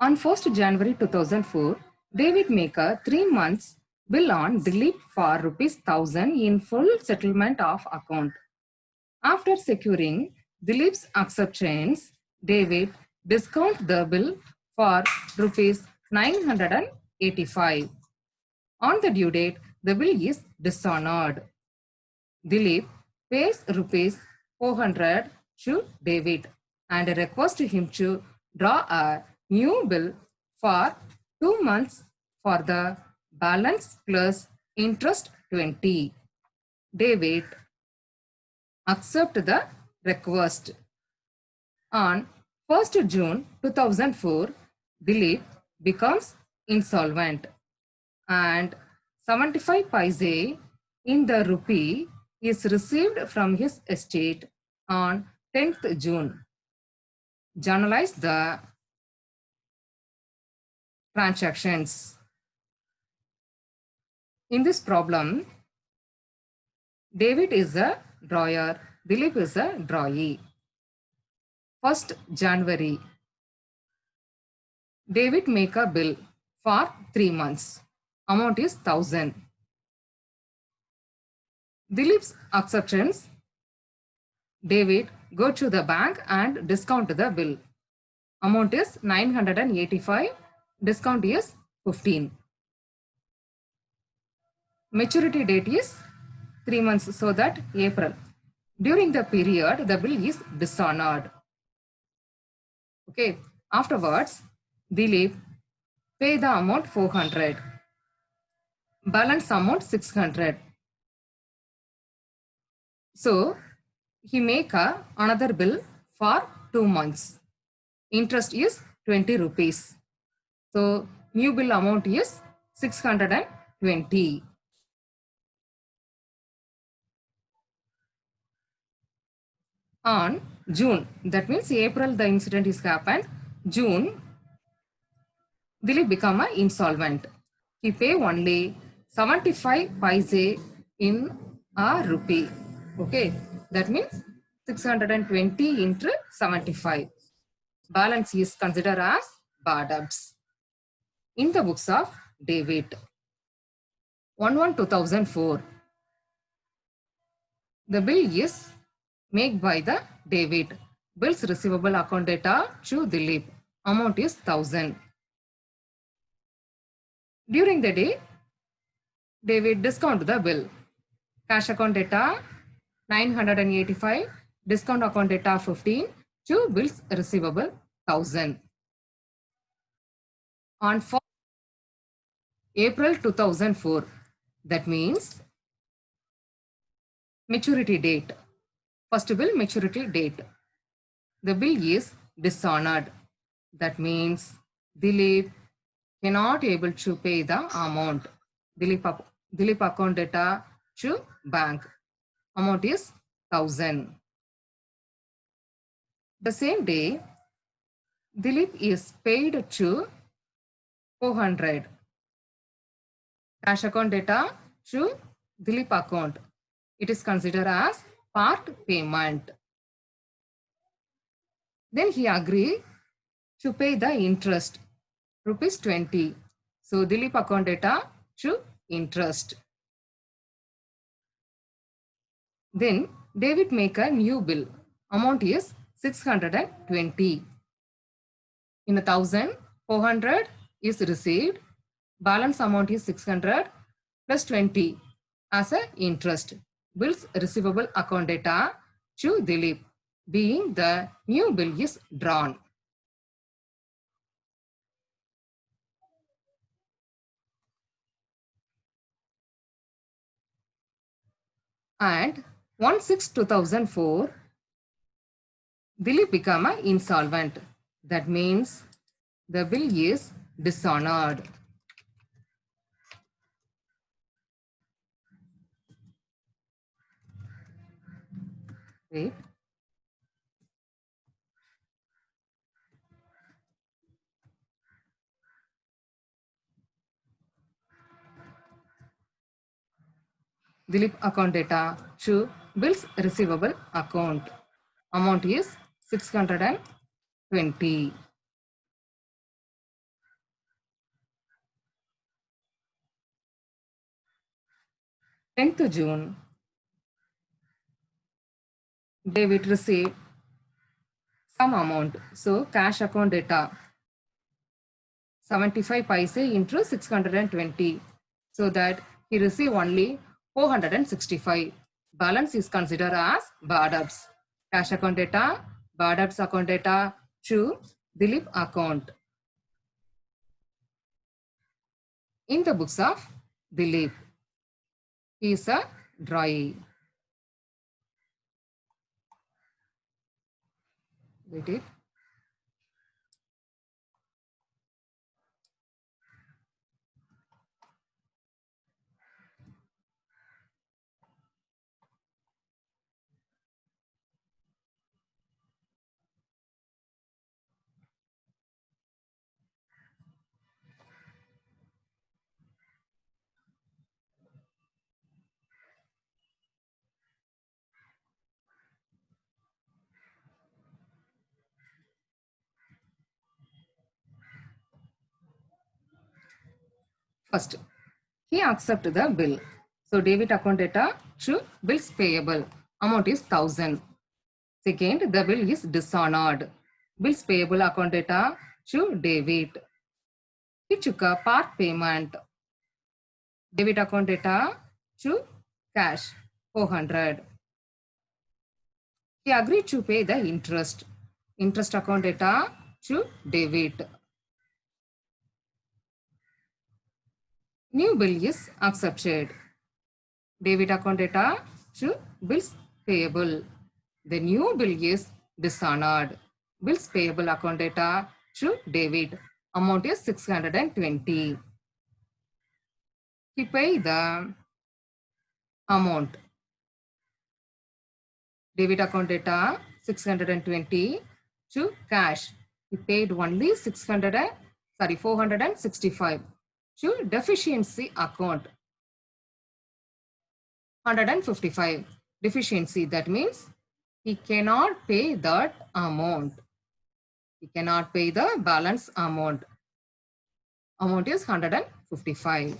On 1st January 2004, David make a 3 months bill on Dilip for ₹1,000 in full settlement of account. After securing Dilip's acceptance, David discount the bill for ₹985. On the due date, the bill is dishonored. Dilip pays ₹400 to David and requests him to draw a new bill for 2 months for the balance plus interest 20. David accept the request. On 1st June 2004, Dilip becomes insolvent and 75 paise in the rupee is received from his estate on 10th June. Journalize the transactions. In this problem, David is a drawer, Dilip is a drawee. 1st January, David make a bill for 3 months. Amount is 1,000. Dilip's acceptance, David go to the bank and discount the bill. Amount is 985, discount is 15. Maturity date is 3 months, so that April. During the period, the bill is dishonored. Okay, afterwards, Dilip pay the amount 400. Balance amount 600. So, he make another bill for 2 months. Interest is 20 rupees. So, new bill amount is 620. On June, that means April the incident is happened. June, Dilip become a insolvent. He pay only 75 paise in a rupee. Okay, that means 620 into 75. Balance is considered as bad debts. In the books of David, 1/1/2004, the bill is made by the David. Bills receivable account data to Dilip. Amount is 1,000. During the day, David discount the bill. Cash account data 985, discount account data 15, to bills receivable 1,000. On 4th April 2004, that means maturity date. First bill maturity date. The bill is dishonored. That means Dilip cannot able to pay the amount. Dilip account data to bank. Amount is 1,000. The same day, Dilip is paid to 400. Cash account data to Dilip account. It is considered as part payment. Then he agreed to pay the interest, ₹20. So Dilip account data to interest. Then David make a new bill. Amount is 620. In 1,000, 400 is received. Balance amount is 600 plus 20 as a interest. Bills receivable account data to Dilip, being the new bill is drawn. And 1/6/2004, Dilip become an insolvent. That means the bill is dishonored. Wait. Dilip account data to bills receivable account. Amount is 620. 10th June, David received some amount. So cash account data 75 paise into 620. So that he received only 465. Balance is considered as bad debts. Cash account data, bad debts account data to Dilip account. In the books of Dilip, he is a drawee. Wait it. First, he accepted the bill. So debit account data to bills payable. Amount is 1000. Second, the bill is dishonored. Bills payable account data to David. He took a part payment. Debit account data to cash 400. He agreed to pay the interest. Interest account data to David. New bill is accepted. Debit account data to bills payable. The new bill is dishonored. Bills payable account data to David. Amount is 620. He paid the amount. Debit account data 620 to cash. He paid only 465 to deficiency account 155. Deficiency, that means he cannot pay that amount. He cannot pay the balance amount. Amount is 155.